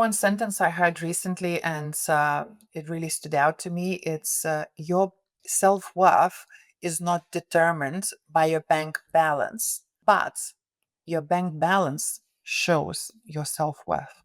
one sentence I heard recently, and it really stood out to me. It's your self-worth is not determined by your bank balance, but your bank balance shows your self-worth.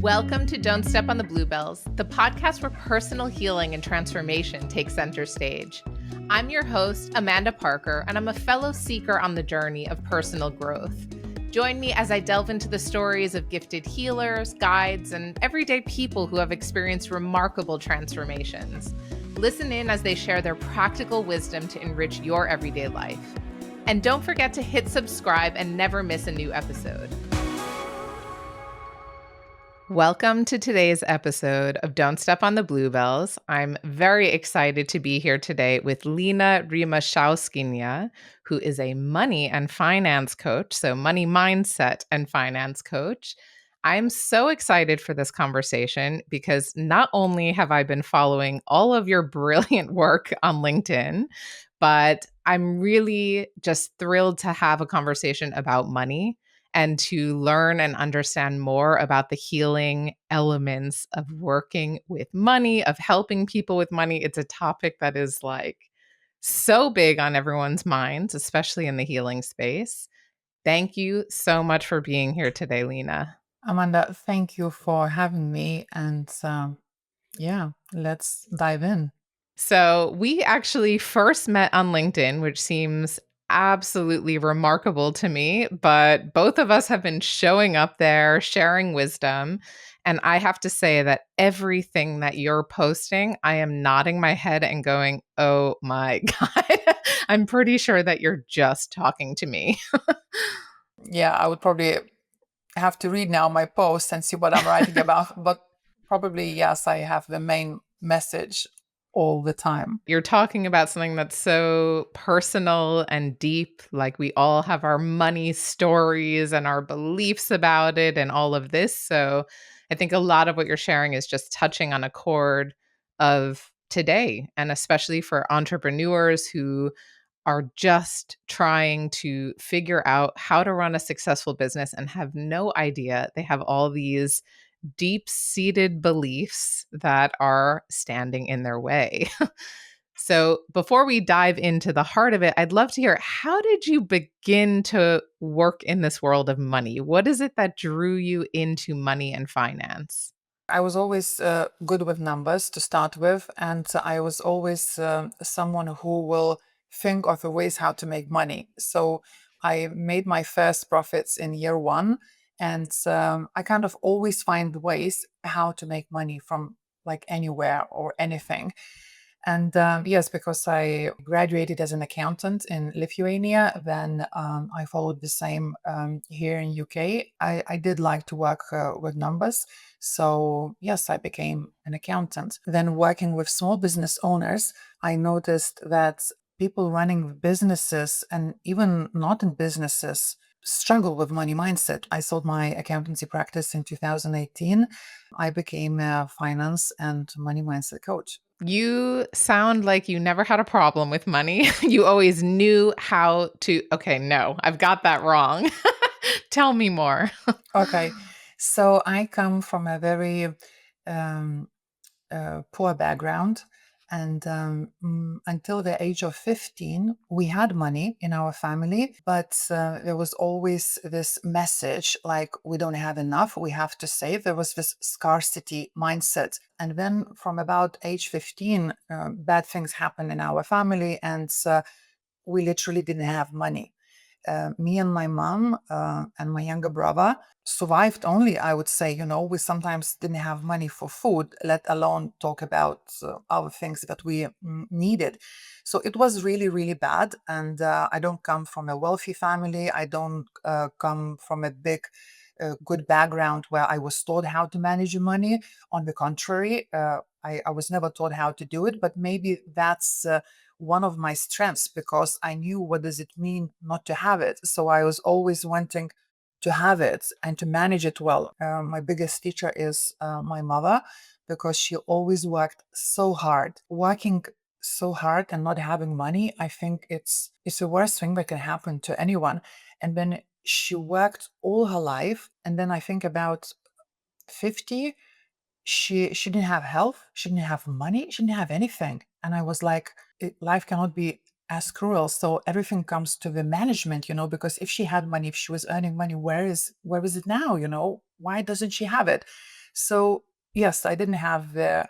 Welcome to Don't Step on the Bluebells, the podcast where personal healing and transformation take center stage. I'm your host, Amanda Parker, and I'm a fellow seeker on the journey of personal growth. Join me as I delve into the stories of gifted healers, guides, and everyday people who have experienced remarkable transformations. Listen in as they share their practical wisdom to enrich your everyday life. And don't forget to hit subscribe and never miss a new episode. Welcome to today's episode of Don't Step on the Bluebells. I'm very excited to be here today with Lina Rimasauskiene, who is a money and finance coach, so money mindset and finance coach. I'm so excited for this conversation because not only have I been following all of your brilliant work on LinkedIn, but I'm really just thrilled to have a conversation about money and to learn and understand more about the healing elements of working with money, of helping people with money. It's a topic that is like so big on everyone's minds, especially in the healing space. Thank you so much for being here today, Lina. Amanda, thank you for having me. And let's dive in. So we actually first met on LinkedIn, which seems absolutely remarkable to me, but both of us have been showing up there, sharing wisdom. And I have to say that everything that you're posting, I am nodding my head and going, oh my God, I'm pretty sure that you're just talking to me. Yeah, I would probably have to read now my post and see what I'm writing about. But probably, yes, I have the main message all the time. You're talking about something that's so personal and deep. Like we all have our money stories and our beliefs about it and all of this. So I think a lot of what you're sharing is just touching on a chord of today, and especially for entrepreneurs who are just trying to figure out how to run a successful business and have no idea. They have all these deep-seated beliefs that are standing in their way. So before we dive into the heart of it, I'd love to hear, how did you begin to work in this world of money? What is it that drew you into money and finance? I was always good with numbers to start with, and I was always someone who will think of the ways how to make money. So I made my first profits in year one, and I kind of always find ways how to make money from like anywhere or anything. And yes, because I graduated as an accountant in Lithuania, then I followed the same here in UK. I did like to work with numbers. So yes, I became an accountant. Then working with small business owners, I noticed that people running businesses and even not in businesses struggle with money mindset. I sold my accountancy practice in 2018. I became a finance and money mindset coach. You sound like you never had a problem with money. You always knew how to, okay, no, I've got that wrong. Tell me more. Okay, so I come from a very um, poor background, and until the age of 15, we had money in our family, but there was always this message like, we don't have enough, we have to save. There was this scarcity mindset. And then from about age 15, bad things happened in our family, and we literally didn't have money. Me and my mom and my younger brother survived only, I would say. We sometimes didn't have money for food, let alone talk about other things that we needed. So it was really, really bad. And I don't come from a wealthy family. I don't come from a big, good background where I was taught how to manage money. On the contrary, I was never taught how to do it, but maybe that's one of my strengths, because I knew what does it mean not to have it. So I was always wanting to have it and to manage it well. My biggest teacher is my mother, because she always worked so hard. Working so hard and not having money, I think it's the worst thing that can happen to anyone. And when she worked all her life, and then I think about 50, she didn't have health, she didn't have money, she didn't have anything. And I was like, life cannot be as cruel. So everything comes to the management, because if she had money, if she was earning money, where is it now? Why doesn't she have it? So yes, I didn't have the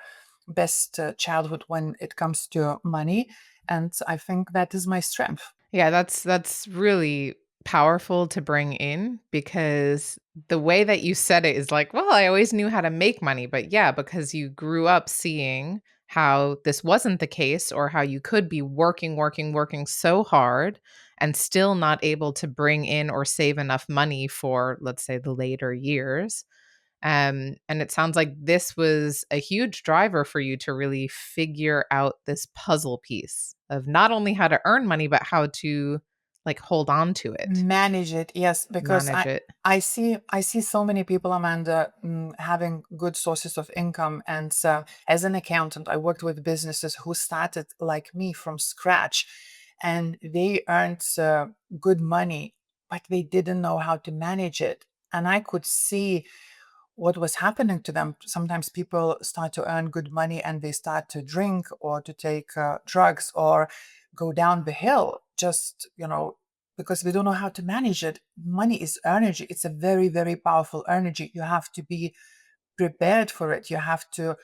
best childhood when it comes to money, and I think that is my strength. Yeah, that's really powerful to bring in because the way that you said it is like, well, I always knew how to make money, but yeah, because you grew up seeing how this wasn't the case or how you could be working, working, working so hard and still not able to bring in or save enough money for, let's say, the later years. And it sounds like this was a huge driver for you to really figure out this puzzle piece of not only how to earn money, but how to like hold on to it, Manage it, yes, because manage I it. I see I see so many people, Amanda, having good sources of income. And as an accountant, I worked with businesses who started like me from scratch, and they earned good money, but they didn't know how to manage it. And I could see what was happening to them. Sometimes people start to earn good money and they start to drink or to take drugs or go down the hill, just, because we don't know how to manage it. Money is energy. It's a very, very powerful energy. You have to be prepared for it. You have to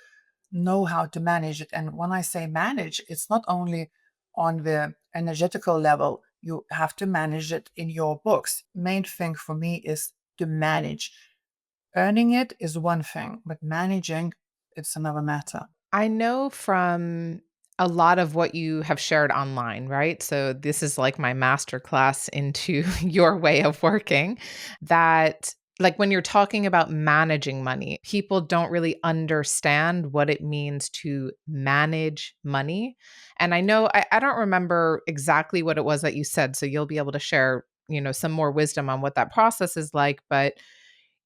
know how to manage it. And when I say manage, it's not only on the energetical level, you have to manage it in your books. Main thing for me is to manage. Earning it is one thing, but managing, it's another matter. I know from a lot of what you have shared online, right? So this is like my master class into your way of working that like when you're talking about managing money, people don't really understand what it means to manage money. And I know I don't remember exactly what it was that you said, so you'll be able to share, some more wisdom on what that process is like, but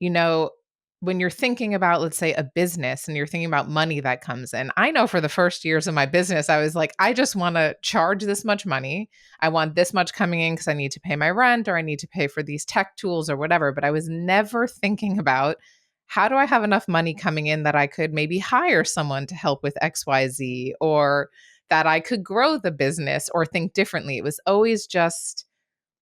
you know, when you're thinking about, let's say, a business and you're thinking about money that comes in, I know for the first years of my business, I was like, I just want to charge this much money. I want this much coming in because I need to pay my rent or I need to pay for these tech tools or whatever. But I was never thinking about how do I have enough money coming in that I could maybe hire someone to help with XYZ or that I could grow the business or think differently. It was always just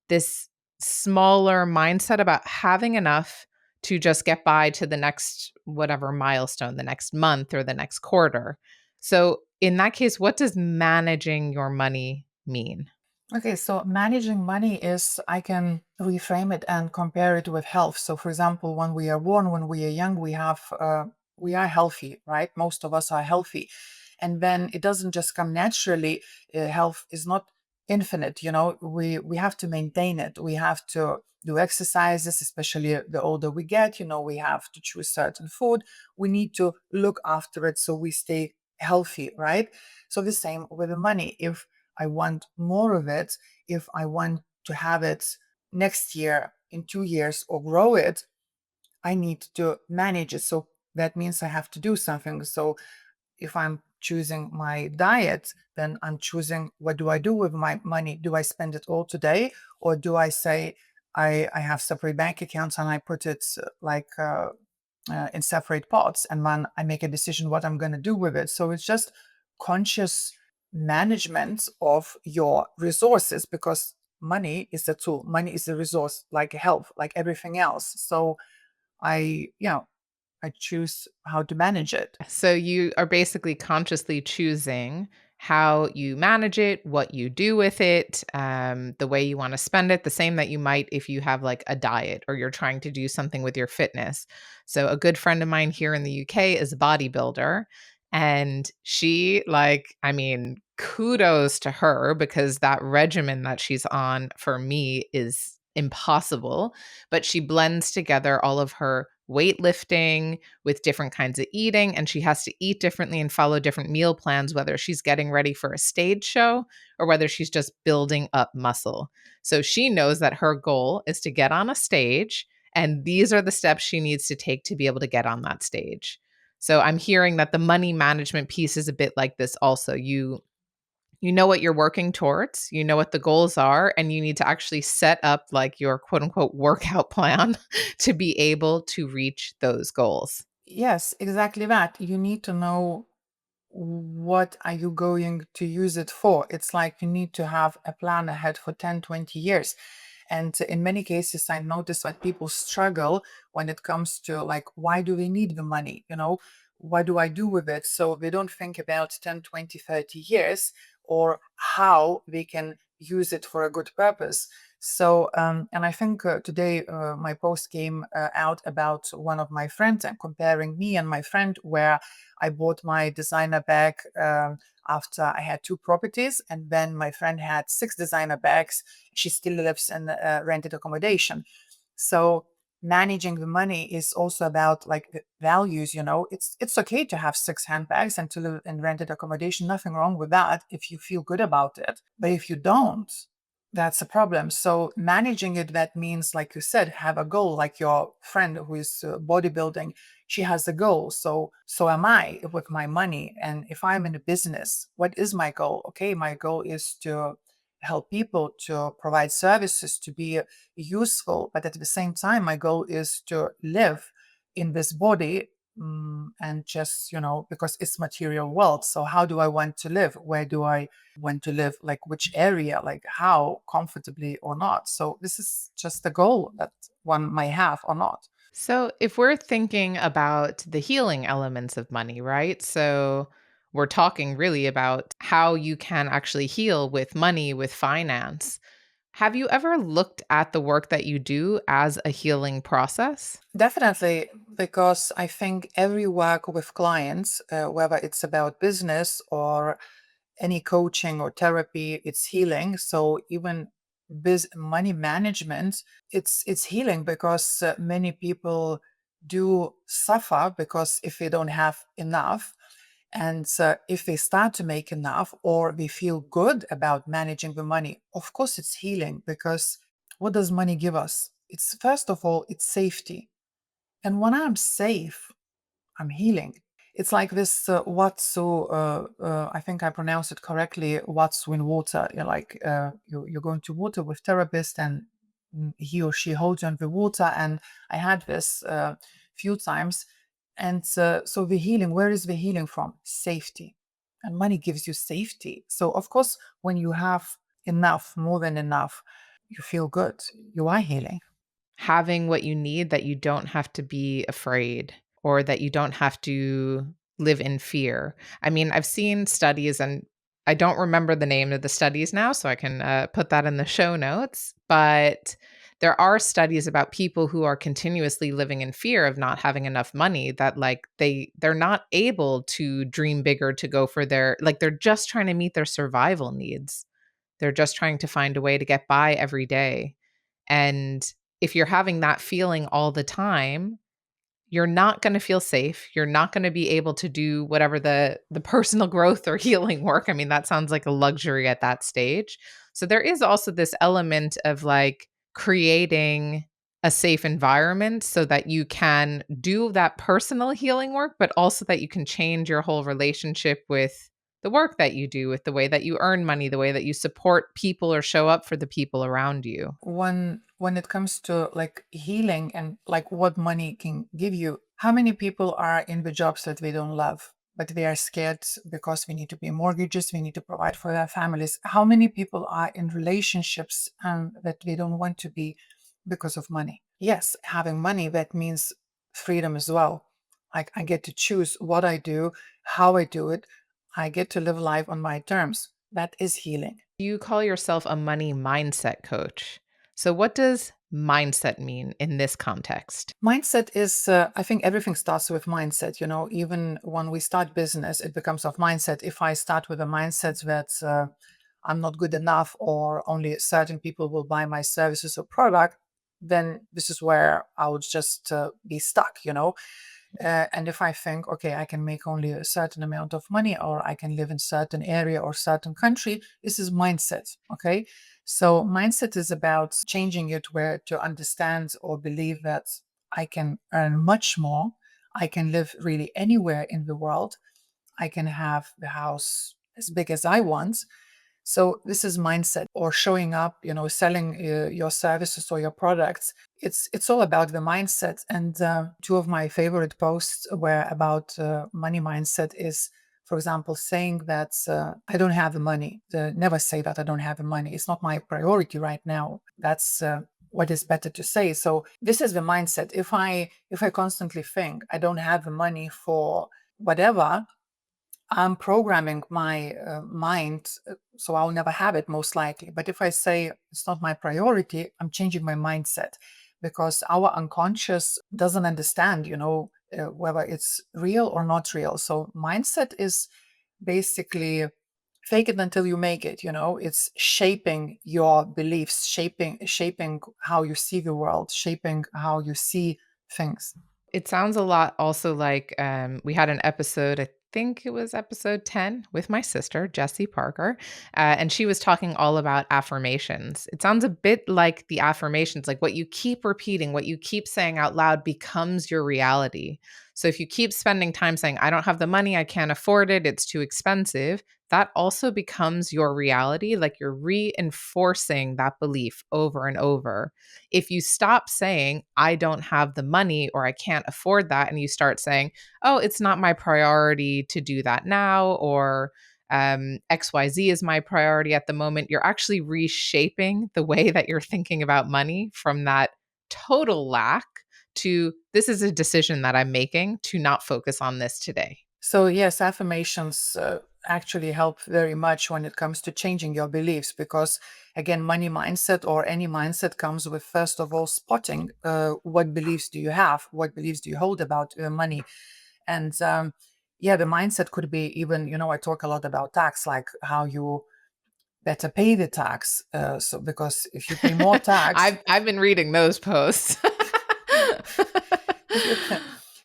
this smaller mindset about having enough to just get by to the next whatever milestone, the next month or the next quarter. So, in that case, what does managing your money mean? Okay, so managing money is, I can reframe it and compare it with health. So, for example, when we are born, when we are young, we are healthy, right? Most of us are healthy, and then it doesn't just come naturally. Health is not infinite. We have to maintain it. We have to do exercises, especially the older we get. We have to choose certain food. We need to look after it so we stay healthy, right? So the same with the money. If I want more of it, if I want to have it next year, in 2 years, or grow it, I need to manage it. So that means I have to do something. So if I'm choosing my diet, then I'm choosing what do I do with my money? Do I spend it all today? Or do I say I have separate bank accounts and I put it in separate pots, and then I make a decision what I'm going to do with it. So it's just conscious management of your resources, because money is a tool, money is a resource, like health, like everything else. So I choose how to manage it. So you are basically consciously choosing how you manage it, what you do with it, the way you want to spend it, the same that you might if you have like a diet or you're trying to do something with your fitness. So a good friend of mine here in the UK is a bodybuilder. And she, like, I mean, kudos to her because that regimen that she's on for me is impossible. But she blends together all of her weightlifting with different kinds of eating, and she has to eat differently and follow different meal plans, whether she's getting ready for a stage show or whether she's just building up muscle. So she knows that her goal is to get on a stage, and these are the steps she needs to take to be able to get on that stage. So I'm hearing that the money management piece is a bit like this also. You You know what you're working towards, you know what the goals are, and you need to actually set up like your quote unquote workout plan to be able to reach those goals. Yes, exactly that. You need to know what are you going to use it for. It's like you need to have a plan ahead for 10, 20 years. And in many cases, I notice that people struggle when it comes to like, why do they need the money? What do I do with it? So they don't think about 10, 20, 30 years or how they can use it for a good purpose. So, and I think today my post came out about one of my friends and comparing me and my friend, where I bought my designer bag after I had 2 properties, and then my friend had 6 designer bags. She still lives in rented accommodation. So managing the money is also about like the values. It's okay to have 6 handbags and to live in rented accommodation. Nothing wrong with that if you feel good about it. But if you don't, that's a problem. So managing it, that means, like you said, have a goal. Like your friend who is bodybuilding, she has a goal. So am I with my money. And if I'm in a business, what is my goal? Okay, my goal is to help people, to provide services, to be useful. But at the same time, my goal is to live in this body, and just, because it's material world. So how do I want to live? Where do I want to live? Like which area? Like how comfortably or not? So this is just the goal that one might have or not. So, if we're thinking about the healing elements of money, right? So, we're talking really about how you can actually heal with money, with finance. Have you ever looked at the work that you do as a healing process? Definitely, because I think every work with clients, whether it's about business or any coaching or therapy, it's healing. So even money management, it's healing, because many people do suffer because if they don't have enough, and if they start to make enough or they feel good about managing the money, of course it's healing, because what does money give us? It's first of all, it's safety. And when I'm safe, I'm healing. It's like this I think I pronounced it correctly, what's in water. You're like, you're going to water with therapist, and he or she holds you on the water. And I had this few times. And so the healing, where is the healing from? Safety. And money gives you safety. So of course, when you have enough, more than enough, you feel good. You are healing. Having what you need, that you don't have to be afraid or that you don't have to live in fear. I mean, I've seen studies, and I don't remember the name of the studies now, so I can put that in the show notes. But there are studies about people who are continuously living in fear of not having enough money, that like they're not able to dream bigger, to go for their, like they're just trying to meet their survival needs. They're just trying to find a way to get by every day. And if you're having that feeling all the time, you're not going to feel safe. You're not going to be able to do whatever the personal growth or healing work. I mean, that sounds like a luxury at that stage. So there is also this element of like creating a safe environment so that you can do that personal healing work, but also that you can change your whole relationship with the work that you do, with the way that you earn money, the way that you support people or show up for the people around you. When it comes to like healing and like what money can give you, how many people are in the jobs that they don't love, but they are scared because we need to pay mortgages, we need to provide for their families? How many people are in relationships that they don't want to be because of money? Yes, having money, that means freedom as well. Like I get to choose what I do, how I do it. I get to live life on my terms. That is healing. You call yourself a money mindset coach. So, what does mindset mean in this context? Mindset is, I think everything starts with mindset. Even when we start business, it becomes of mindset. If I start with a mindset that I'm not good enough, or only certain people will buy my services or product, then this is where I would just be stuck. And if I think, okay, I can make only a certain amount of money, or I can live in certain area or certain country, this is mindset. Okay. So mindset is about changing it where to understand or believe that I can earn much more. I can live really anywhere in the world. I can have the house as big as I want. So this is mindset, or showing up, selling your services or your products. It's all about the mindset. And two of my favorite posts were about money mindset. Is, for example, saying that I don't have the money. Never say that I don't have the money. It's not my priority right now. That's what is better to say. So this is the mindset. If I constantly think I don't have the money for whatever, I'm programming my mind, so I'll never have it most likely. But if I say it's not my priority, I'm changing my mindset, because our unconscious doesn't understand, whether it's real or not real. So mindset is basically fake it until you make it. It's shaping your beliefs, shaping how you see the world, shaping how you see things. It sounds a lot also like, we had an episode, I think it was episode 10 with my sister, Jessie Parker, and she was talking all about affirmations. It sounds a bit like the affirmations, like what you keep repeating, what you keep saying out loud becomes your reality. So if you keep spending time saying, I don't have the money, I can't afford it, it's too expensive, that also becomes your reality. Like you're reinforcing that belief over and over. If you stop saying, I don't have the money or I can't afford that, and you start saying, oh, it's not my priority to do that now, or XYZ is my priority at the moment, you're actually reshaping the way that you're thinking about money from that total lack to this is a decision that I'm making to not focus on this today. So, yes, affirmations actually help very much when it comes to changing your beliefs, because, again, money mindset or any mindset comes with, first of all, spotting what beliefs do you have, what beliefs do you hold about money. And yeah, the mindset could be even, I talk a lot about tax, like how you better pay the tax. So, because if you pay more tax, I've been reading those posts. if you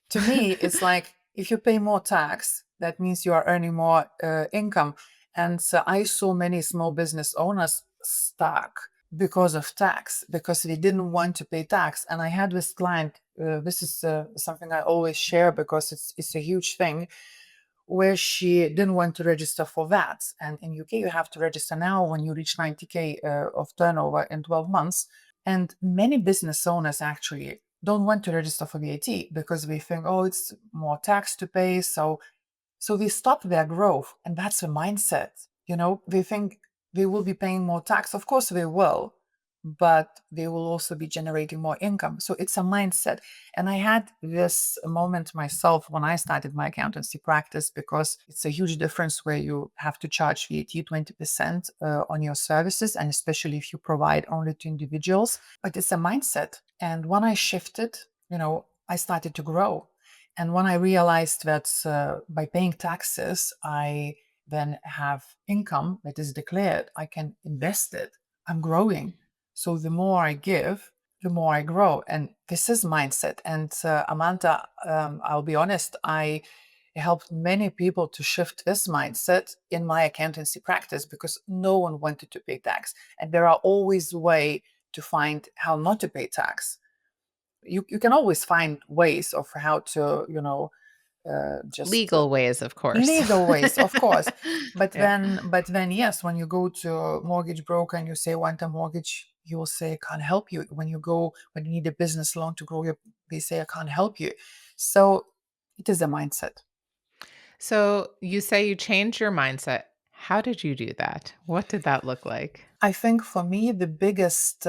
to me, it's like, if you pay more tax, that means you are earning more income. And so I saw many small business owners stuck because of tax, because they didn't want to pay tax. And I had this client, this is something I always share because it's a huge thing, where she didn't want to register for VAT. And in UK, you have to register now when you reach 90K of turnover in 12 months. And many business owners actually don't want to register for VAT because they think, oh, it's more tax to pay. So they stop their growth. And that's a mindset. They think they will be paying more tax. Of course they will, but they will also be generating more income. So it's a mindset. And I had this moment myself when I started my accountancy practice, because it's a huge difference where you have to charge VAT 20% on your services, and especially if you provide only to individuals. But it's a mindset. And when I shifted, I started to grow. And when I realized that by paying taxes, I then have income that is declared, I can invest it, I'm growing. So the more I give, the more I grow. And this is mindset. And Amanda, I'll be honest, I helped many people to shift this mindset in my accountancy practice, because no one wanted to pay tax. And there are always ways to find how not to pay tax. You can always find ways of how to, just Legal ways, of course. legal ways, of course. But Yeah. then, yes, when you go to a mortgage broker and you say, want a mortgage, he will say, I can't help you. When you need a business loan to grow they say, I can't help you. So it is a mindset. So you say you changed your mindset. How did you do that? What did that look like? I think for me, the biggest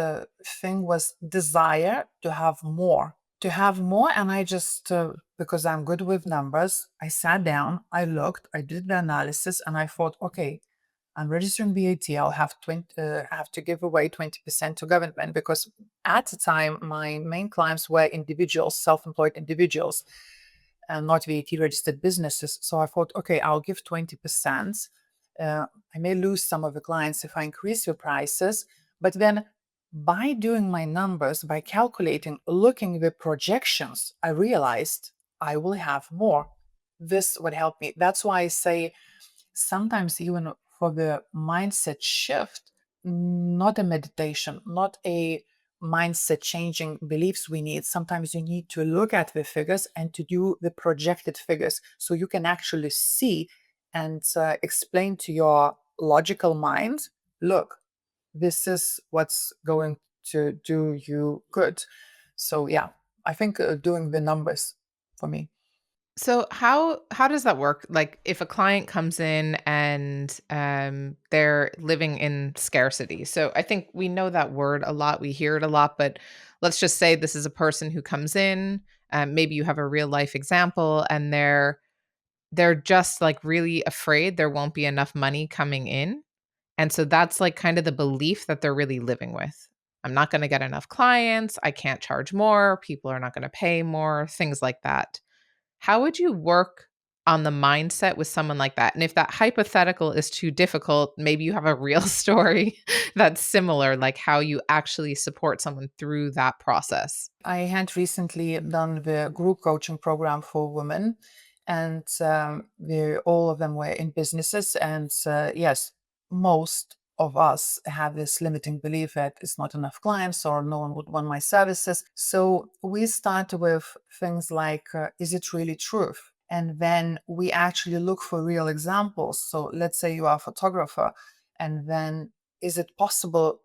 thing was desire to have more. To have more. And I just, because I'm good with numbers, I sat down, I looked, I did the analysis, and I thought, okay, I'm registering VAT. I'll have to give away 20% to government, because at the time my main clients were individuals, self-employed individuals, and not VAT registered businesses. So I thought, okay, I'll give 20%. I may lose some of the clients if I increase the prices, but then by doing my numbers, by calculating, looking the projections, I realized I will have more. This would help me. That's why I say, sometimes even for the mindset shift, not a meditation, not a mindset changing beliefs we need. Sometimes you need to look at the figures and to do the projected figures, so you can actually see and explain to your logical mind, look, this is what's going to do you good. So yeah, I think doing the numbers for me. So how does that work? Like if a client comes in and they're living in scarcity. So I think we know that word a lot, we hear it a lot, but let's just say this is a person who comes in, maybe you have a real life example and they're just like really afraid there won't be enough money coming in. And so that's like kind of the belief that they're really living with. I'm not going to get enough clients, I can't charge more, people are not going to pay more, things like that. How would you work on the mindset with someone like that? And if that hypothetical is too difficult, maybe you have a real story that's similar, like how you actually support someone through that process. I had recently done the group coaching program for women, and all of them were in businesses. And yes, most of us have this limiting belief that it's not enough clients or no one would want my services. So we start with things like, is it really true? And then we actually look for real examples. So let's say you are a photographer, and then is it possible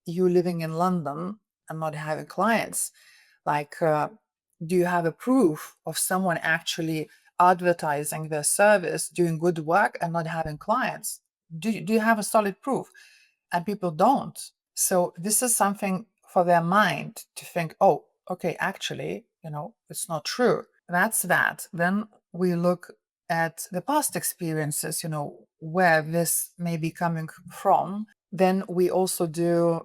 you living in London and not having clients? Like, do you have a proof of someone actually advertising their service, doing good work and not having clients? Do you have a solid proof? And people don't. So this is something for their mind to think, oh, okay, actually, it's not true. That's that. Then we look at the past experiences, where this may be coming from. Then we also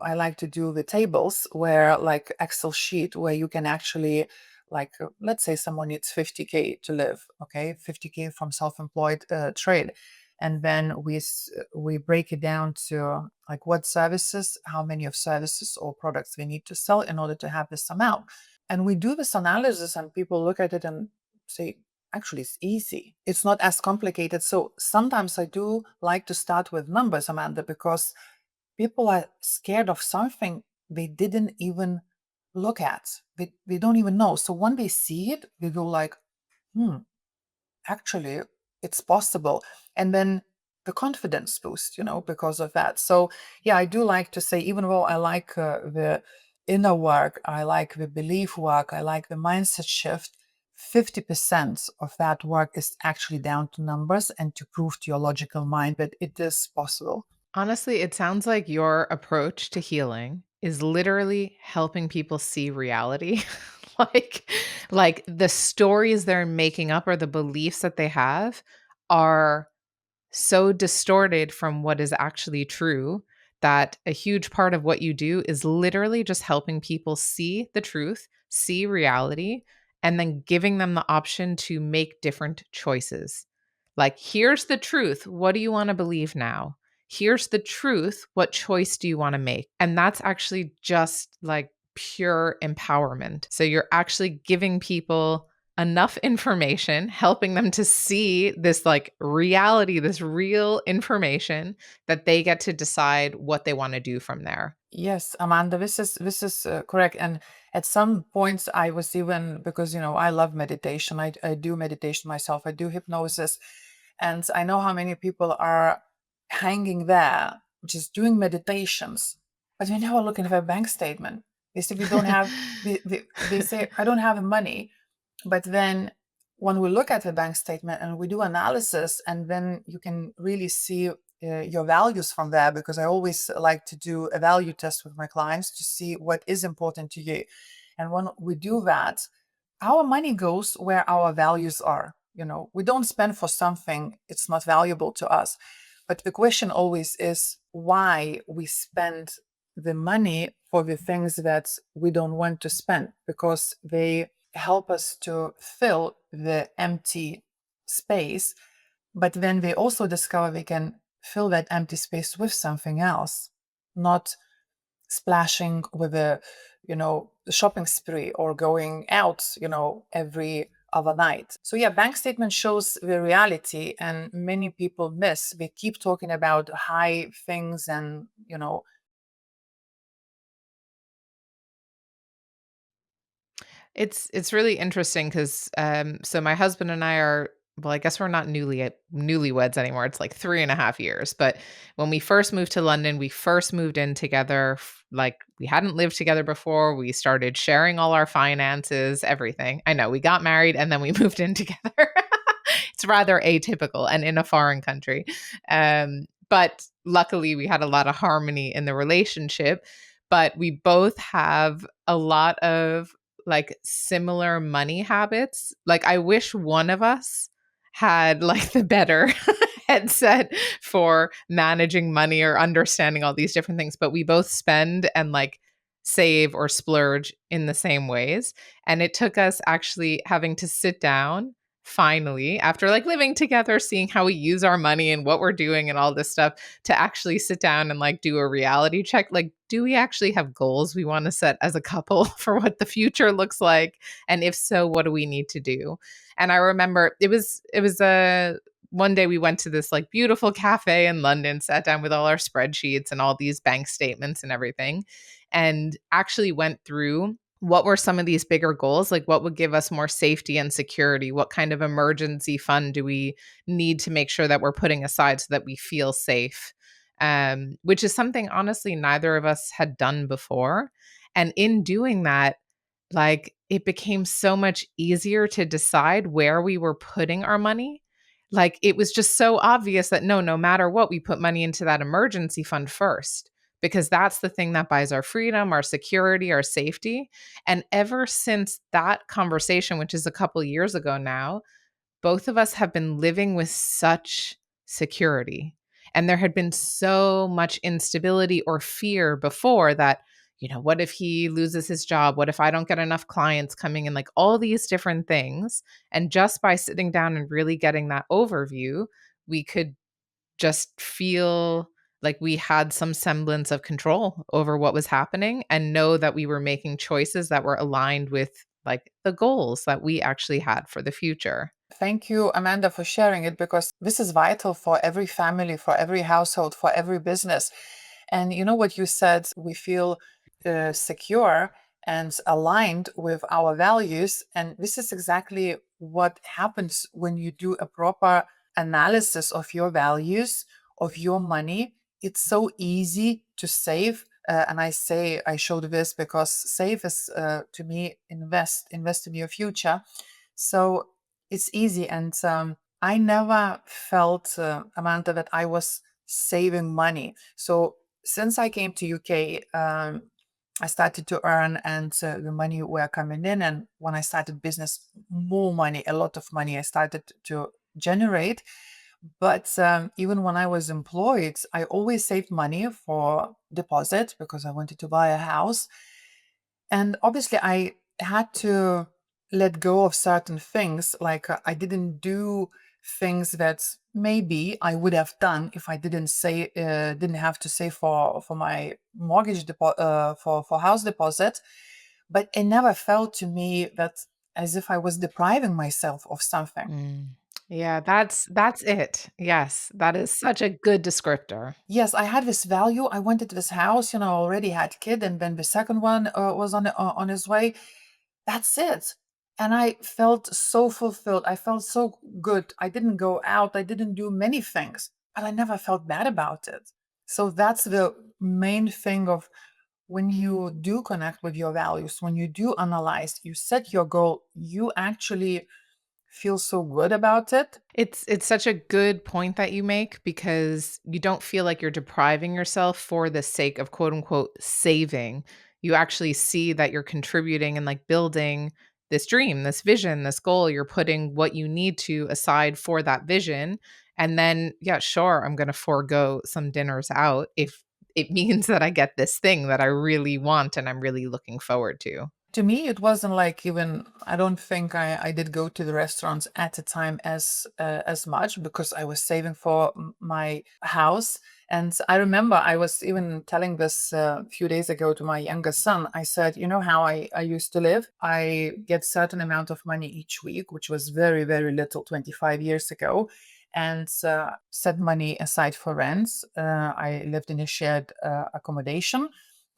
I like to do the tables where, like Excel sheet, where you can actually, like, let's say someone needs 50K to live, okay, 50K from self-employed trade. And then we break it down to like what services, how many of services or products we need to sell in order to have this amount. And we do this analysis and people look at it and say, actually, it's easy. It's not as complicated. So sometimes I do like to start with numbers, Amanda, because people are scared of something they didn't even look at. They don't even know. So when they see it, they go like, actually, it's possible. And then the confidence boost, because of that. So yeah, I do like to say, even though I like the inner work, I like the belief work, I like the mindset shift, 50% of that work is actually down to numbers and to prove to your logical mind that it is possible. Honestly, it sounds like your approach to healing is literally helping people see reality. like like the stories they're making up or the beliefs that they have are so distorted from what is actually true that a huge part of what you do is literally just helping people see the truth, see reality, and then giving them the option to make different choices. Like, here's the truth. What do you want to believe now? Here's the truth. What choice do you want to make? And that's actually just like pure empowerment. So you're actually giving people enough information, helping them to see this like reality, this real information that they get to decide what they want to do from there. Yes, Amanda, this is correct. And at some points, I was even, because I love meditation. I do meditation myself. I do hypnosis, and I know how many people are hanging there, just doing meditations, but they never look at their bank statement. They say we don't have. They say I don't have money, but then when we look at the bank statement and we do analysis, and then you can really see your values from there, because I always like to do a value test with my clients to see what is important to you. And when we do that, our money goes where our values are. We don't spend for something it's not valuable to us. But the question always is why we spend the money for the things that we don't want to spend, because they help us to fill the empty space. But then they also discover we can fill that empty space with something else, not splashing with a shopping spree or going out every other night. So yeah, bank statement shows the reality, and many people miss. They keep talking about high things, and It's really interesting because so my husband and I are well, I guess we're not newlyweds anymore. It's like 3.5 years. But when we first moved to London, we first moved in together. Like we hadn't lived together before. We started sharing all our finances, everything. I know we got married and then we moved in together. It's rather atypical and in a foreign country. But luckily, we had a lot of harmony in the relationship. But we both have a lot of like similar money habits. Like, I wish one of us had like the better headset for managing money or understanding all these different things, but we both spend and like save or splurge in the same ways. And it took us actually having to sit down finally after like living together, seeing how we use our money and what we're doing and all this stuff, to actually sit down and like do a reality check. Like, do we actually have goals we want to set as a couple for what the future looks like? And if so, what do we need to do? And I remember it was a one day we went to this like beautiful cafe in London, sat down with all our spreadsheets and all these bank statements and everything, and actually went through what were some of these bigger goals? Like, what would give us more safety and security? What kind of emergency fund do we need to make sure that we're putting aside so that we feel safe? Which is something, honestly, neither of us had done before. And in doing that, like, it became so much easier to decide where we were putting our money. Like, it was just so obvious that no matter what, we put money into that emergency fund first, because that's the thing that buys our freedom, our security, our safety. And ever since that conversation, which is a couple years ago now, both of us have been living with such security. And there had been so much instability or fear before that, what if he loses his job? What if I don't get enough clients coming in? Like all these different things. And just by sitting down and really getting that overview, we could just feel like we had some semblance of control over what was happening and know that we were making choices that were aligned with like the goals that we actually had for the future. Thank you, Amanda, for sharing it, because this is vital for every family, for every household, for every business. And you know what you said, we feel secure and aligned with our values. And this is exactly what happens when you do a proper analysis of your values, of your money. It's so easy to save. And I showed this because save is to me, invest in your future. So it's easy. And I never felt, Amanda, that I was saving money. So since I came to UK, I started to earn, and the money were coming in. And when I started business, more money, a lot of money I started to generate. But even when I was employed, I always saved money for deposit because I wanted to buy a house. And obviously, I had to let go of certain things. Like I didn't do things that maybe I would have done if I didn't have to save for my for house deposit. But it never felt to me that as if I was depriving myself of something. Mm. Yeah, that's it. Yes, that is such a good descriptor. Yes, I had this value. I wanted this house. I already had kid, and then the second one was on his way. That's it. And I felt so fulfilled. I felt so good. I didn't go out. I didn't do many things, but I never felt bad about it. So that's the main thing of when you do connect with your values, when you do analyze, you set your goal, you actually feel so good about it. It's such a good point that you make, because you don't feel like you're depriving yourself for the sake of quote unquote saving. You actually see that you're contributing and like building this dream, this vision, this goal. You're putting what you need to aside for that vision. And then, yeah, sure, I'm going to forego some dinners out if it means that I get this thing that I really want and I'm really looking forward to. To me, it wasn't like, even I don't think I did go to the restaurants at the time as much, because I was saving for my house. And I remember I was even telling this a few days ago to my younger son. I said, you know how I used to live? I get certain amount of money each week, which was very, very little 25 years ago, and set money aside for rents. I lived in a shared accommodation,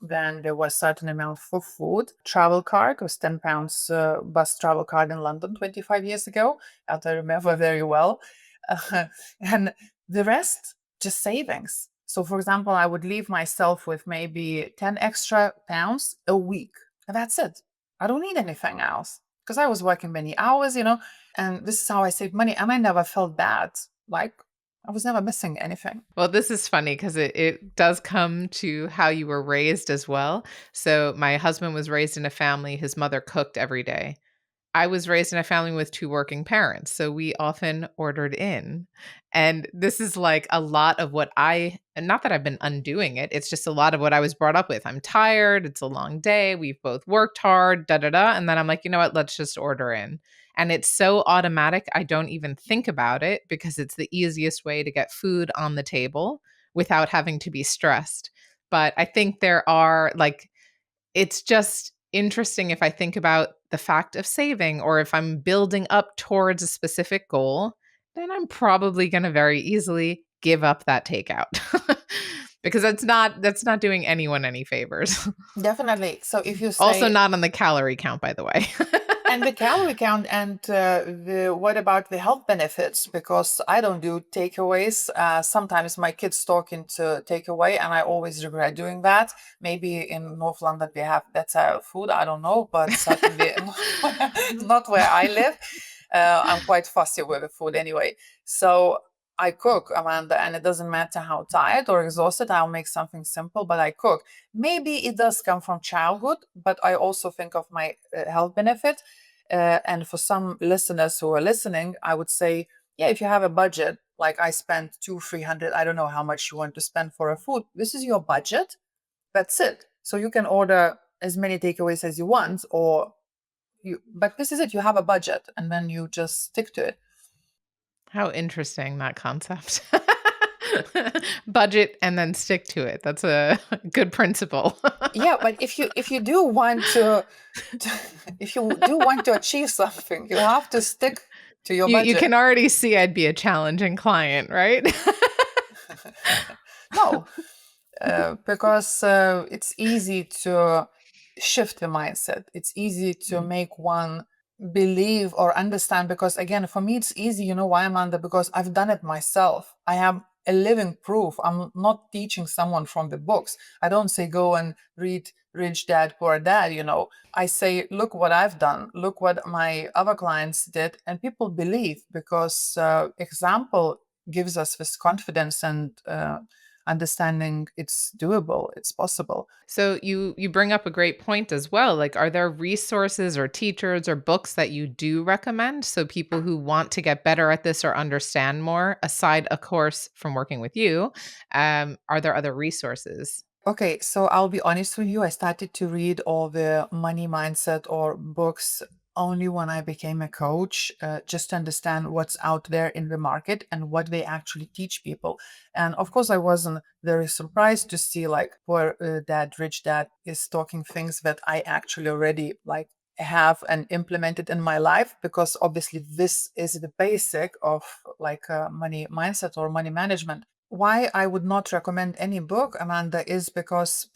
then there was certain amount for food. Travel card was £10 bus travel card in London 25 years ago, that I remember very well. And the rest, just savings. So, for example, I would leave myself with maybe 10 extra pounds a week. And that's it. I don't need anything else because I was working many hours, and this is how I saved money. And I never felt bad. Like I was never missing anything. Well, this is funny because it does come to how you were raised as well. So, my husband was raised in a family, his mother cooked every day. I was raised in a family with 2 working parents, so we often ordered in. And this is like a lot of what and not that I've been undoing it, it's just a lot of what I was brought up with. I'm tired, it's a long day, we've both worked hard, da da da. And then I'm like, you know what, let's just order in. And it's so automatic, I don't even think about it because it's the easiest way to get food on the table without having to be stressed. But I think there are like, it's just interesting if I think about the fact of saving or if I'm building up towards a specific goal, then I'm probably going to very easily give up that takeout. Because that's not doing anyone any favors. Definitely. So if you Also say, not on the calorie count, by the way. and the calorie count, and what about the health benefits? Because I don't do takeaways. Sometimes my kids talk into takeaway, and I always regret doing that. Maybe in North London we have better food. I don't know, but certainly not where I live. I'm quite fussy with the food anyway. So I cook, Amanda, and it doesn't matter how tired or exhausted, I'll make something simple, but I cook. Maybe it does come from childhood, but I also think of my health benefit. And for some listeners who are listening, I would say, yeah, if you have a budget, like I spend 300, I don't know how much you want to spend for a food. This is your budget. That's it. So you can order as many takeaways as you want, but this is it. You have a budget, and then you just stick to it. How interesting that concept. Budget and then stick to it. That's a good principle. Yeah, but if you do want to if you do want to achieve something, you have to stick to your You budget. can already see I'd be a challenging client, right? No, because it's easy to shift the mindset. It's easy to Mm. make one believe or understand. Because again, for me, it's easy. You know why, Amanda? Because I've done it myself. I have a living proof. I'm not teaching someone from the books. I don't say go and read Rich Dad Poor Dad. I say look what I've done. Look what my other clients did, and people believe because example gives us this confidence and understanding it's doable, it's possible. So you bring up a great point as well. Like, are there resources or teachers or books that you do recommend so people who want to get better at this or understand more, aside, of course, from working with you, are there other resources? Okay, so I'll be honest with you. I started to read all the money mindset or books only when I became a coach, just to understand what's out there in the market and what they actually teach people. And of course, I wasn't very surprised to see like Poor Dad, Rich Dad is talking things that I actually already like have and implemented in my life, because obviously this is the basic of like money mindset or money management. Why I would not recommend any book, Amanda, is because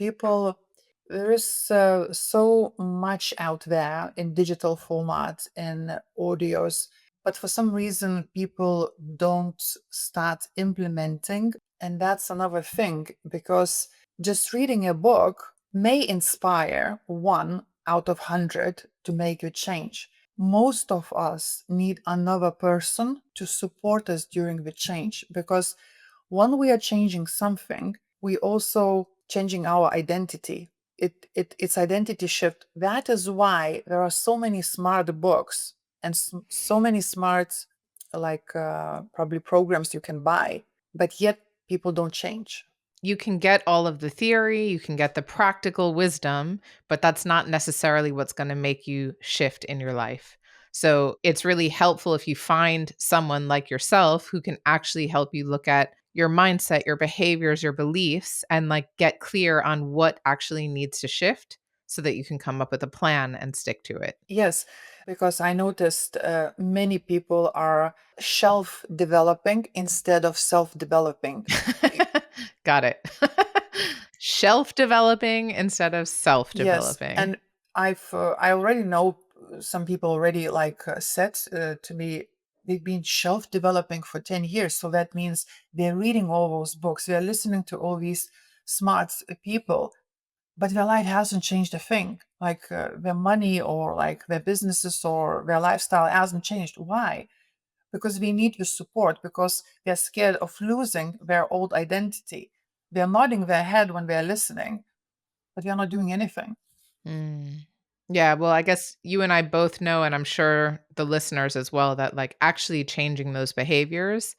there is so much out there in digital format in audios, but for some reason people don't start implementing. And that's another thing, because just reading a book may inspire one out of 100 to make a change. Most of us need another person to support us during the change, because when we are changing something, we also changing our identity. It's identity shift. That is why there are so many smart books and so many smart like probably programs you can buy, but yet people don't change. You can get all of the theory, you can get the practical wisdom, but that's not necessarily what's going to make you shift in your life. So it's really helpful if you find someone like yourself who can actually help you look at your mindset, your behaviors, your beliefs, and like get clear on what actually needs to shift so that you can come up with a plan and stick to it. Yes, because I noticed many people are shelf developing instead of self developing. Got it. Shelf developing instead of self Yes, developing. and I already know some people already said to me they've been shelf developing for 10 years. So that means they're reading all those books, they're listening to all these smart people, but their life hasn't changed a thing. Their money or like their businesses or their lifestyle hasn't changed. Why? Because we need your support, because they're scared of losing their old identity. They're nodding their head when they're listening, but they're not doing anything. Mm. Yeah, well, I guess you and I both know, and I'm sure the listeners as well, that like actually changing those behaviors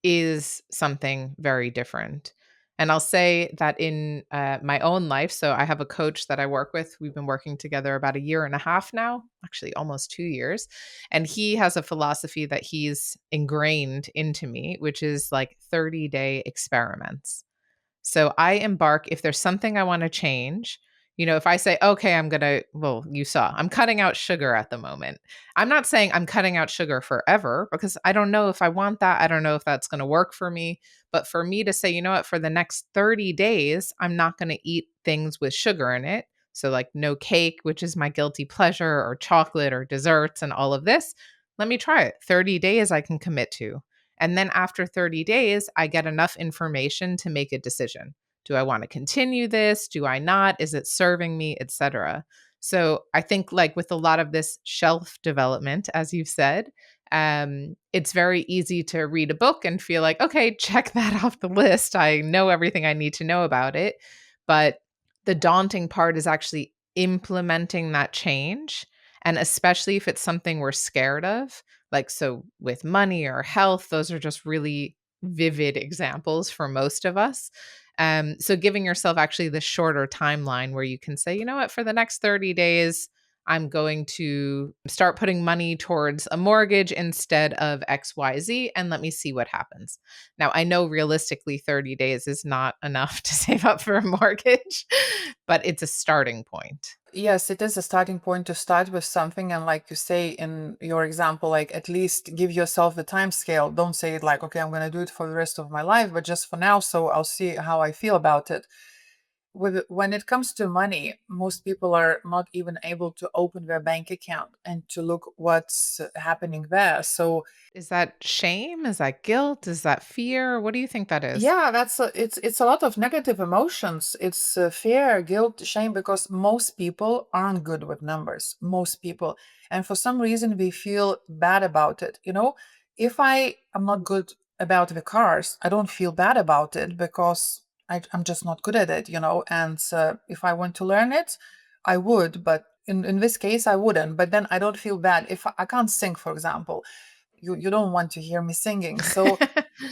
is something very different. And I'll say that in my own life, so I have a coach that I work with. We've been working together about a year and a half now, actually almost 2 years. And he has a philosophy that he's ingrained into me, which is like 30-day experiments. So I embark if there's something I want to change, if I say, okay, well, you saw, I'm cutting out sugar at the moment. I'm not saying I'm cutting out sugar forever because I don't know if I want that. I don't know if that's going to work for me. But for me to say, you know what, for the next 30 days, I'm not going to eat things with sugar in it. So, like, no cake, which is my guilty pleasure, or chocolate or desserts and all of this. Let me try it. 30 days I can commit to. And then after 30 days, I get enough information to make a decision. Do I want to continue this? Do I not? Is it serving me, etc.? So I think like with a lot of this shelf development, as you've said, it's very easy to read a book and feel like, okay, check that off the list. I know everything I need to know about it. But the daunting part is actually implementing that change. And especially if it's something we're scared of, like, so with money or health, those are just really vivid examples for most of us. So giving yourself actually the shorter timeline where you can say, you know what, for the next 30 days, I'm going to start putting money towards a mortgage instead of XYZ, and let me see what happens. Now, I know realistically 30 days is not enough to save up for a mortgage, but it's a starting point. Yes, it is a starting point to start with something. And like you say in your example, like at least give yourself the time scale. Don't say it like, okay, I'm going to do it for the rest of my life, but just for now. So I'll see how I feel about it. When it comes to money, most people are not even able to open their bank account and to look what's happening there. So Is that shame? Is that guilt? Is that fear? What do you think that is? yeah, it's a lot of negative emotions. It's fear, guilt, shame, because most people aren't good with numbers. Most people, and for some reason we feel bad about it. If I am not good about the cars, I don't feel bad about it because I'm just not good at it. And if I want to learn it, I would, but in this case I wouldn't. But then I don't feel bad if I can't sing, for example. You don't want to hear me singing, so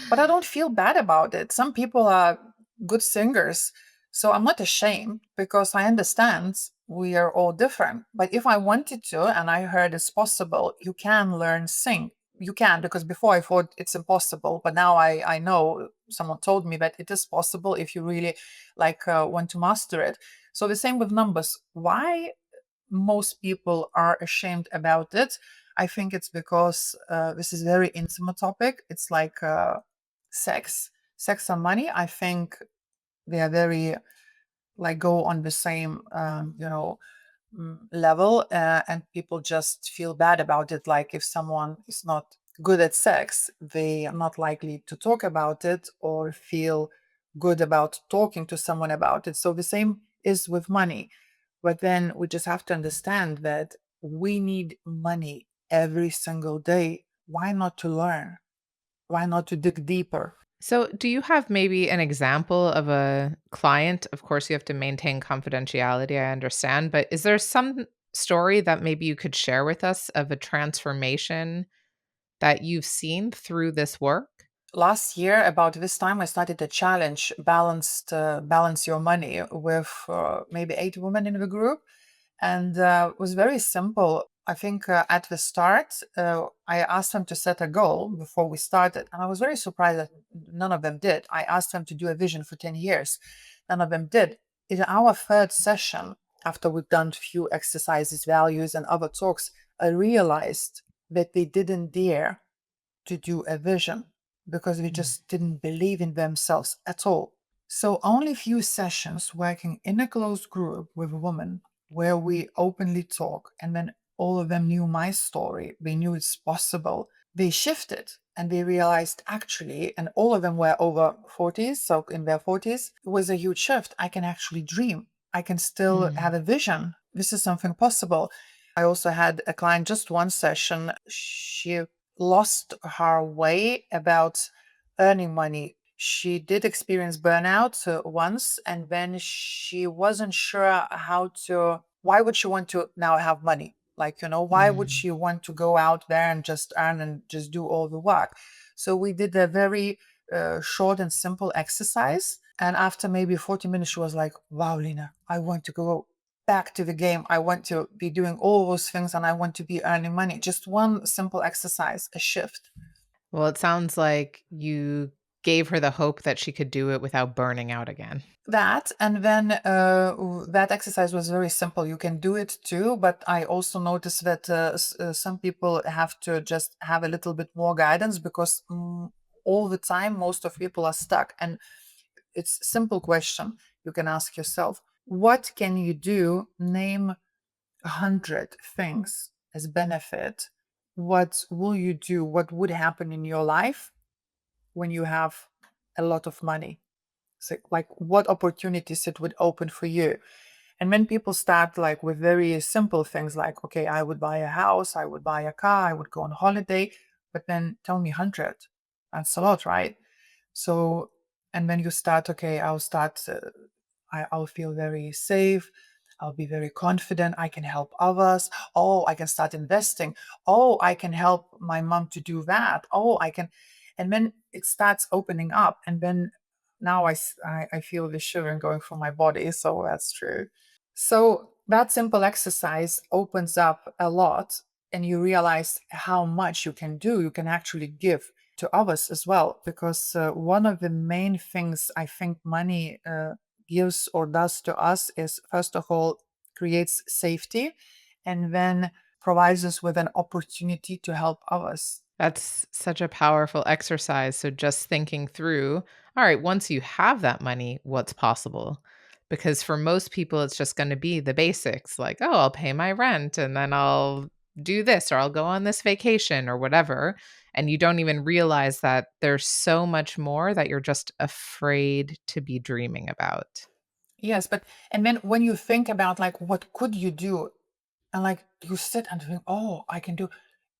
but I don't feel bad about it. Some people are good singers, so I'm not ashamed because I understand we are all different. But if I wanted to and I heard it's possible, you can learn sing. You can, because before I thought it's impossible, but now I know someone told me that it is possible if you really want to master it. So the same with numbers. Why most people are ashamed about it? I think it's because this is a very intimate topic. It's like sex and money. I think they are very go on the same level, and people just feel bad about it. Like if someone is not good at sex, they are not likely to talk about it or feel good about talking to someone about it. So the same is with money. But then we just have to understand that we need money every single day. Why not to learn? Why not to dig deeper? So, do you have maybe an example of a client? Of course, you have to maintain confidentiality, I understand, but is there some story that maybe you could share with us of a transformation that you've seen through this work? Last year, about this time, I started a challenge, balance your money, with maybe 8 women in the group, and it was very simple. I think at the start, I asked them to set a goal before we started, and I was very surprised that none of them did. I asked them to do a vision for 10 years, none of them did. In our third session, after we've done a few exercises, values, and other talks, I realized that they didn't dare to do a vision because they Mm. just didn't believe in themselves at all. So only few sessions working in a close group with women where we openly talk, and then all of them knew my story. They knew it's possible. They shifted and they realized actually, and all of them were over 40s, so in their 40s, it was a huge shift. I can actually dream. I can still Mm. have a vision. This is something possible. I also had a client, just one session. She lost her way about earning money. She did experience burnout once, and then she wasn't sure how to. Why would she want to now have money? Like, why would Mm. she want to go out there and just earn and just do all the work? So we did a very short and simple exercise. And after maybe 40 minutes, she was like, wow, Lina, I want to go back to the game. I want to be doing all those things and I want to be earning money. Just one simple exercise, a shift. Well, it sounds like you gave her the hope that she could do it without burning out again. That and then that exercise was very simple. You can do it too, but I also noticed that some people have to just have a little bit more guidance because all the time most of people are stuck. And it's simple question you can ask yourself: what can you do? Name 100 things as benefit. What will you do? What would happen in your life when you have a lot of money? So, like, what opportunities it would open for you? And when people start like with very simple things like, okay, I would buy a house, I would buy a car, I would go on holiday, but then tell me 100. That's a lot, right? So, and when you start, okay, I'll start, I'll feel very safe. I'll be very confident. I can help others. Oh, I can start investing. Oh, I can help my mom to do that. Oh, I can. And then it starts opening up. And then now I feel the shivering going through my body. So that's true. So that simple exercise opens up a lot, and you realize how much you can do. You can actually give to others as well. Because one of the main things I think money gives or does to us is, first of all, creates safety and then provides us with an opportunity to help others. That's such a powerful exercise. So just thinking through, all right, once you have that money, what's possible? Because for most people, it's just going to be the basics like, oh, I'll pay my rent and then I'll do this or I'll go on this vacation or whatever. And you don't even realize that there's so much more that you're just afraid to be dreaming about. Yes, but and then when you think about like what could you do, and like you sit and think, oh, I can do,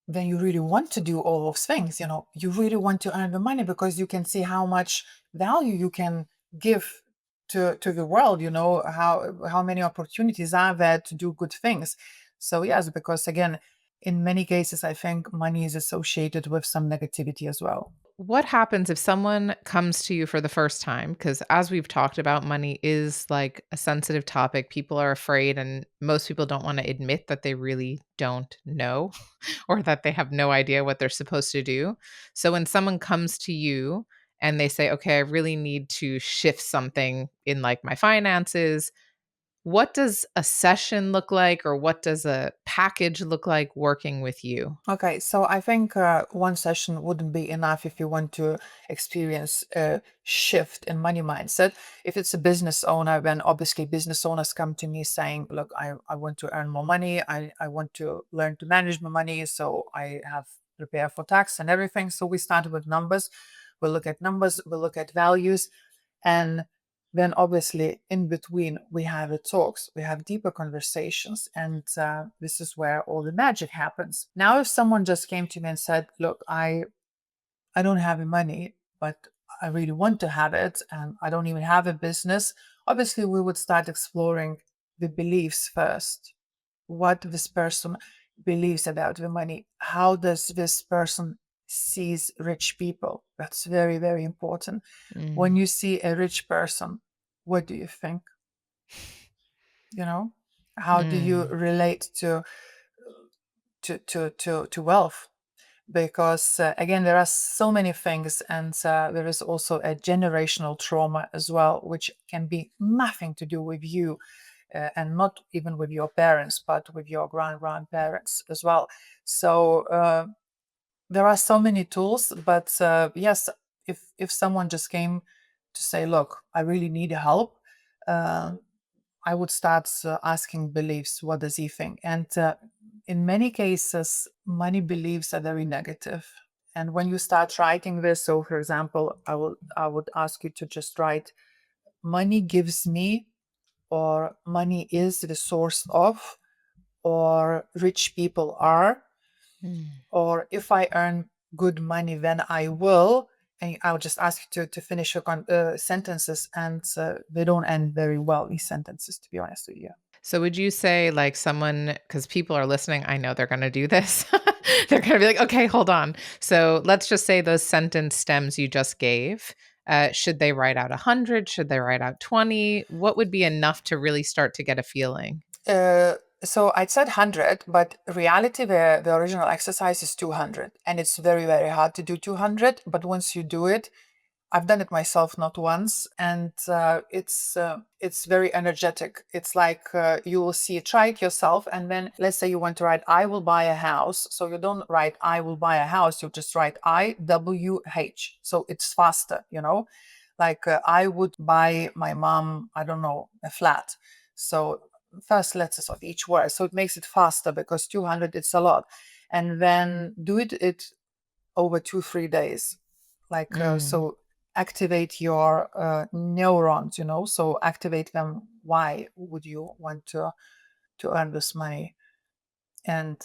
then you really want to do all those things. You really want to earn the money because you can see how much value you can give to the world. How many opportunities are there to do good things. So yes, because again, in many cases I think money is associated with some negativity as well. What happens if someone comes to you for the first time? Because as we've talked about, money is like a sensitive topic. People are afraid, and most people don't want to admit that they really don't know or that they have no idea what they're supposed to do. So when someone comes to you and they say, okay, I really need to shift something in like my finances, what does a session look like, or what does a package look like working with you? Okay, so I think one session wouldn't be enough if you want to experience a shift in money mindset. If it's a business owner, then obviously business owners come to me saying, look, I want to earn more money. I want to learn to manage my money. So I have prepare for tax and everything. So we started with numbers. We'll look at numbers, we'll look at values. And then obviously in between we have the talks, we have deeper conversations, and this is where all the magic happens. Now if someone just came to me and said, look, I don't have the money, but I really want to have it and I don't even have a business, obviously we would start exploring the beliefs first. What this person believes about the money, how does this person sees rich people? That's very, very important. When Mm. you see a rich person, what do you think? You know, how do you Mm. relate to wealth? Because again, there are so many things, and there is also a generational trauma as well, which can be nothing to do with you, and not even with your parents, but with your grandparents as well. So there are so many tools, but yes, if someone just came to say, look, I really need help, uh, I would start asking beliefs, what does he think? And in many cases, money beliefs are very negative. And when you start writing this, so for example, I would ask you to just write, money gives me, or money is the source of, or rich people are, Mm. or if I earn good money, then I will. And I'll just ask you to finish your sentences, and they don't end very well, these sentences, to be honest with you. So would you say like someone, because people are listening, I know they're going to do this. They're going to be like, okay, hold on. So let's just say those sentence stems you just gave. Should they write out 100? Should they write out 20? What would be enough to really start to get a feeling? Uh, so I'd said 100, but reality, the original exercise is 200. And it's very, very hard to do 200. But once you do it, I've done it myself not once, and it's very energetic. It's like you will see, try it yourself, and then let's say you want to write "I will buy a house," so you don't write "I will buy a house," you just write IWH. So it's faster, Like I would buy my mom, I don't know, a flat. So first letters of each word, so it makes it faster because 200 it's a lot, and then do it over 2 3 days, like Mm. so activate your neurons, so activate them. Why would you want to earn this money? And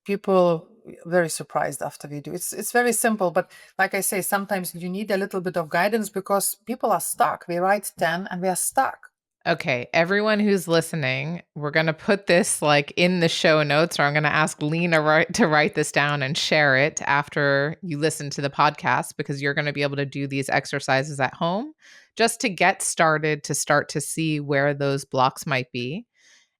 people very surprised after we do. It's very simple, but like I say, sometimes you need a little bit of guidance because people are stuck. We write 10 and we are stuck. Okay, everyone who's listening, we're going to put this like in the show notes, or I'm going to ask Lina to write this down and share it after you listen to the podcast, because you're going to be able to do these exercises at home just to get started, to start to see where those blocks might be.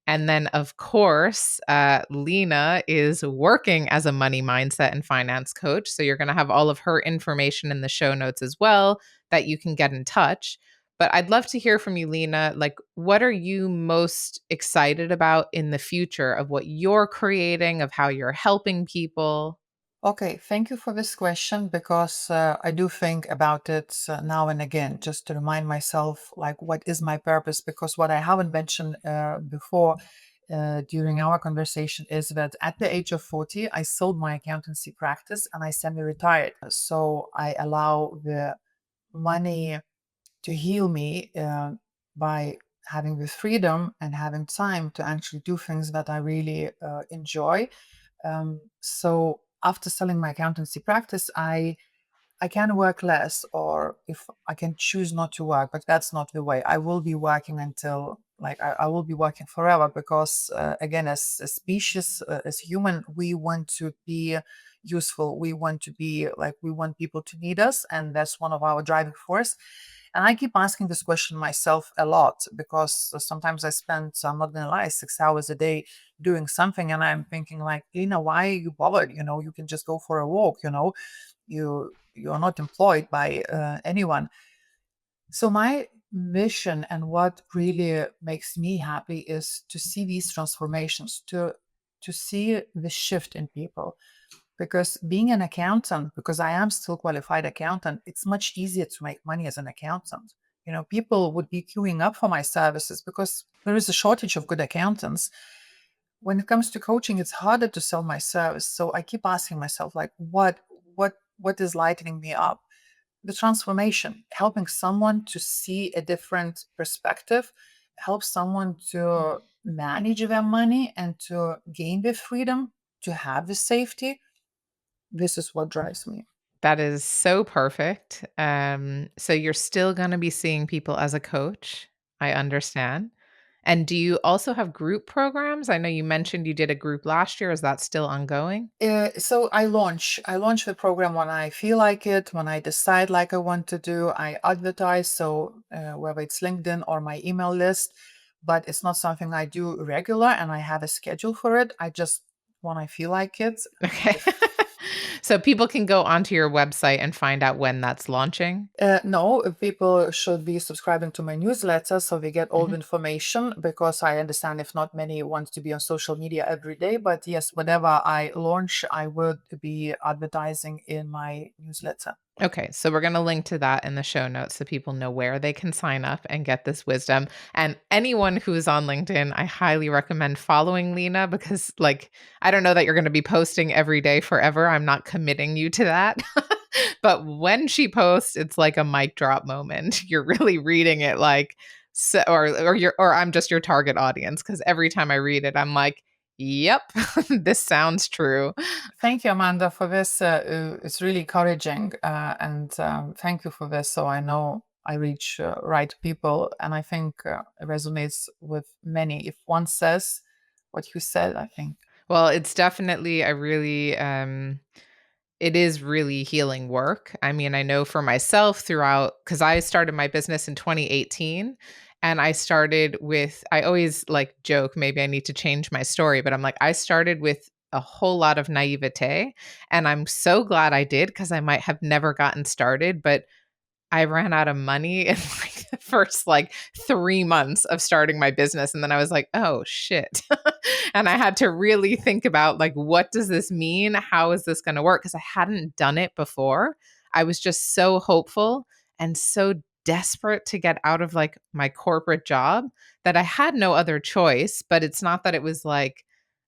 And then, of course, Lina is working as a money mindset and finance coach. So you're going to have all of her information in the show notes as well that you can get in touch. But I'd love to hear from you, Lina. Like, what are you most excited about in the future of what you're creating, of how you're helping people? Okay, thank you for this question because I do think about it now and again, just to remind myself, like, what is my purpose? Because what I haven't mentioned before during our conversation is that at the age of 40, I sold my accountancy practice and I semi-retired. So I allow the money to heal me by having the freedom and having time to actually do things that I really enjoy. So after selling my accountancy practice, I can work less, or if I can choose not to work, but that's not the way. I will be working until, like, I will be working forever because, again, as a species, as human, we want to be useful. We want to be like, we want people to need us, and that's one of our driving force. And I keep asking this question myself a lot because sometimes I spend, I'm not gonna lie, 6 hours a day doing something, and I'm thinking like, Lina, why are you bothered? You can just go for a walk. You're not employed by anyone. So my mission and what really makes me happy is to see these transformations, to see the shift in people. Because being an accountant, because I am still qualified accountant, it's much easier to make money as an accountant. People would be queuing up for my services because there is a shortage of good accountants. When it comes to coaching, it's harder to sell my service. So I keep asking myself, like, what is lightening me up? The transformation, helping someone to see a different perspective, help someone to manage their money and to gain the freedom, to have the safety. This is what drives me. That is so perfect. So you're still going to be seeing people as a coach. I understand. And do you also have group programs? I know you mentioned you did a group last year. Is that still ongoing? So I launch the program when I feel like it, when I decide like I want to do. I advertise, so whether it's LinkedIn or my email list, but it's not something I do regular, and I have a schedule for it. I just when I feel like it. Okay. If So people can go onto your website and find out when that's launching? No, people should be subscribing to my newsletter so they get all the Mhm. information, because I understand if not many want to be on social media every day. But yes, whenever I launch, I would be advertising in my newsletter. Okay, so we're going to link to that in the show notes so people know where they can sign up and get this wisdom. And anyone who is on LinkedIn, I highly recommend following Lina because, like, I don't know that you're going to be posting every day forever. I'm not committing you to that. But when she posts, it's like a mic drop moment. You're really reading it like, so, or I'm just your target audience because every time I read it, I'm like, yep, this sounds true. Thank you, Amanda, for this. It's really encouraging, and thank you for this. So I know I reach right people, and I think it resonates with many. If one says what you said, I think. Well, it's definitely a really it is really healing work. I mean, I know for myself throughout cuz I started my business in 2018 and I started with I always like joke maybe I need to change my story, but I'm like I started with a whole lot of naivete and I'm so glad I did cuz I might have never gotten started, but I ran out of money in like the first like 3 months of starting my business and then I was like, "Oh shit." And I had to really think about like what does this mean? How is this going to work? Because I hadn't done it before. I was just so hopeful and so desperate to get out of like my corporate job that I had no other choice, but it's not that it was like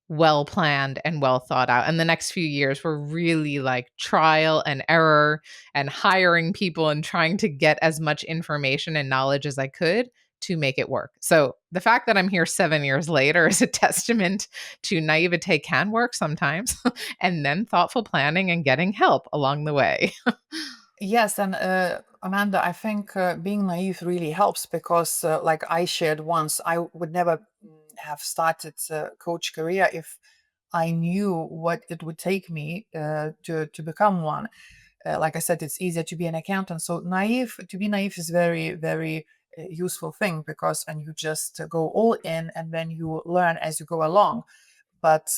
well planned and well thought out. And the next few years were really like trial and error and hiring people and trying to get as much information and knowledge as I could to make it work. So the fact that I'm here 7 years later is a testament to naivete can work sometimes, and then thoughtful planning and getting help along the way. Yes, and Amanda, I think being naive really helps because, like I shared once, I would never have started a coach career if I knew what it would take me to become one. Like I said, it's easier to be an accountant. So to be naive is very, very useful thing because when you just go all in and then you learn as you go along. But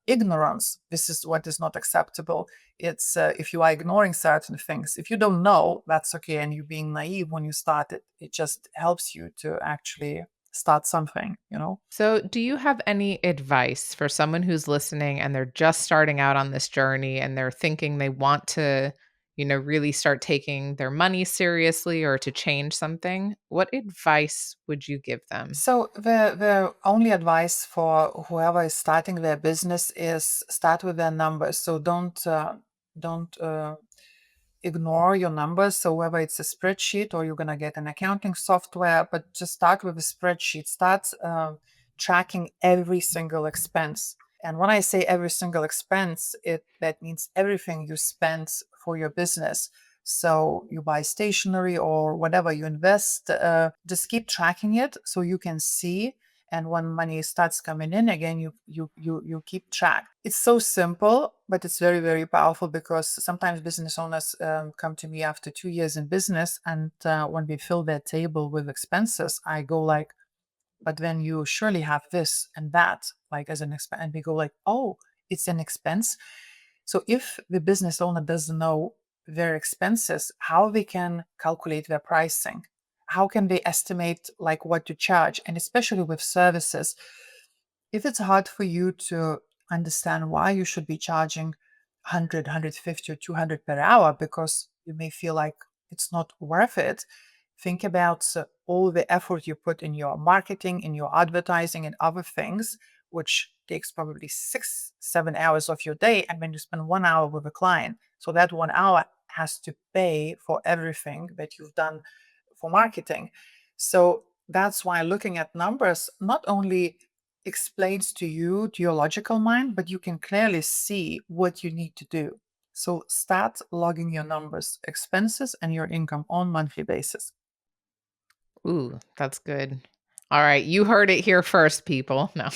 ignorance, this is what is not acceptable. It's if you are ignoring certain things, if you don't know, that's okay. And you being naive when you start it, it just helps you to actually start something, you know? So, do you have any advice for someone who's listening and they're just starting out on this journey and they're thinking they want to, really start taking their money seriously or to change something? What advice would you give them? So the only advice for whoever is starting their business is start with their numbers. So don't ignore your numbers. So whether it's a spreadsheet or you're gonna get an accounting software, but just start with a spreadsheet. Start tracking every single expense. And when I say every single expense, that means everything you spend for your business. So you buy stationery or whatever you invest, just keep tracking it so you can see. And when money starts coming in again, you keep track. It's so simple, but it's very, very powerful because sometimes business owners come to me after 2 years in business, and when we fill their table with expenses, I go like, but then you surely have this and that, like as an expense. And we go like, oh, it's an expense. So if the business owner doesn't know their expenses, how they can calculate their pricing, how can they estimate like what to charge, and especially with services, if it's hard for you to understand why you should be charging 100, 150, or 200 per hour because you may feel like it's not worth it, think about all the effort you put in your marketing, in your advertising, and other things, which takes probably 6, 7 hours of your day. And when you spend 1 hour with a client, so that 1 hour has to pay for everything that you've done for marketing. So that's why looking at numbers not only explains to you, to your logical mind, but you can clearly see what you need to do. So start logging your numbers, expenses, and your income on monthly basis. Ooh, that's good. All right, you heard it here first, people. No.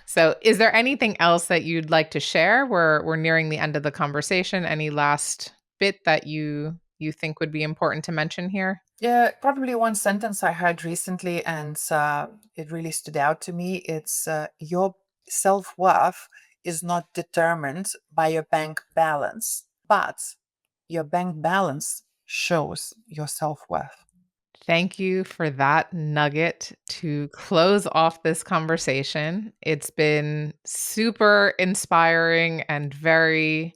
So, is there anything else that you'd like to share? We're nearing the end of the conversation. Any last bit that you think would be important to mention here? Yeah, probably one sentence I heard recently, and it really stood out to me. It's your self worth is not determined by your bank balance, but your bank balance shows your self worth. Thank you for that nugget to close off this conversation. It's been super inspiring and very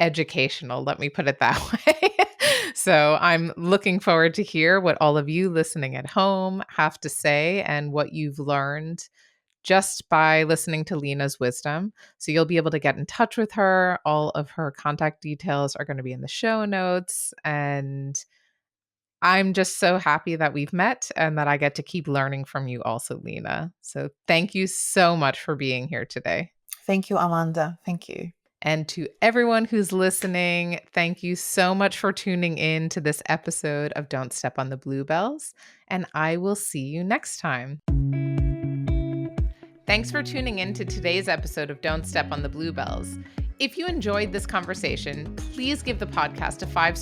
educational, let me put it that way. So I'm looking forward to hear what all of you listening at home have to say and what you've learned just by listening to Lina's wisdom. So you'll be able to get in touch with her. All of her contact details are going to be in the show notes. And I'm just so happy that we've met and that I get to keep learning from you also, Lina. So thank you so much for being here today. Thank you, Amanda. Thank you. And to everyone who's listening, thank you so much for tuning in to this episode of Don't Step on the Bluebells. And I will see you next time. Thanks for tuning in to today's episode of Don't Step on the Bluebells. If you enjoyed this conversation, please give the podcast a 5-star